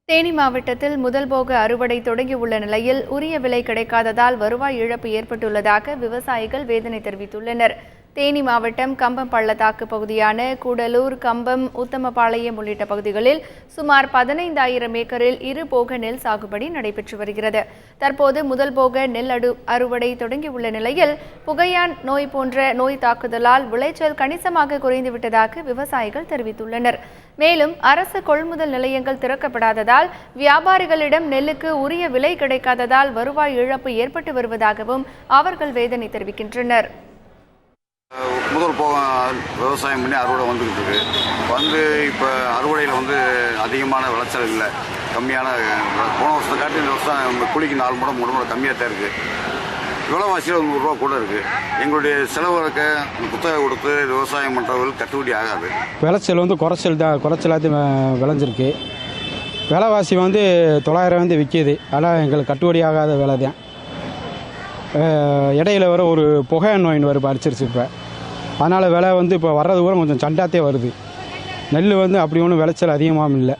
தேனி மாவட்டத்தில் முதல் போக அறுவடை தொடங்கியுள்ள நிலையில் உரிய விலை கிடைக்காததால் வருவாய் இழப்பு ஏற்பட்டுள்ளதாக விவசாயிகள் வேதனை தெரிவித்துள்ளனர். தேனி மாவட்டம் கம்பம் பள்ளத்தாக்கு பகுதியான கூடலூர், கம்பம், உத்தமபாளையம் உள்ளிட்ட பகுதிகளில் சுமார் 15,000 ஏக்கரில் இரு போக நெல் சாகுபடி நடைபெற்று வருகிறது. தற்போது முதல் போக நெல் அறுவடை தொடங்கியுள்ள நிலையில் புகையான் நோய் போன்ற நோய் தாக்குதலால் விளைச்சல் கணிசமாக குறைந்துவிட்டதாக விவசாயிகள் தெரிவித்துள்ளனர். மேலும் அரசு கொள்முதல் நிலையங்கள் திறக்கப்படாததால் வியாபாரிகளிடம் நெல்லுக்கு உரிய விலை கிடைக்காததால் வருவாய் இழப்பு ஏற்பட்டு வருவதாகவும் அவர்கள் வேதனை தெரிவிக்கின்றனர். முதல் போக விவசாயம் பண்ணி அறுவடை வந்துக்கிட்டு இருக்கு. இப்போ அறுவடையில் அதிகமான விளைச்சல் இல்லை, கம்மியான. போன வருஷத்தை காட்டி இந்த வருஷம் கூலிக்கு 4 முறை 3 முறை கம்மியாக தான் இருக்குது. விலைவாசியில் 100 ரூபா கூட இருக்குது. எங்களுடைய செலவு இருக்க புத்தகம் கொடுத்து விவசாயம் பண்ணுறவர்கள் கட்டுப்படி ஆகாது. விளைச்சல் குறைச்சலாக விளைஞ்சிருக்கு. விலைவாசி 900 விற்கிது. ஆனால் எங்களுக்கு கட்டுப்படி ஆகாத விலை தான். இடையில வர ஒரு புகை நோயின் அடிச்சிருச்சு. இப்போ அதனால் விலை இப்போ வர்றது கூட கொஞ்சம் சண்டாத்தே வருது. நெல் அப்படி ஒன்றும் விளைச்சல் அதிகமாகவும் இல்லை.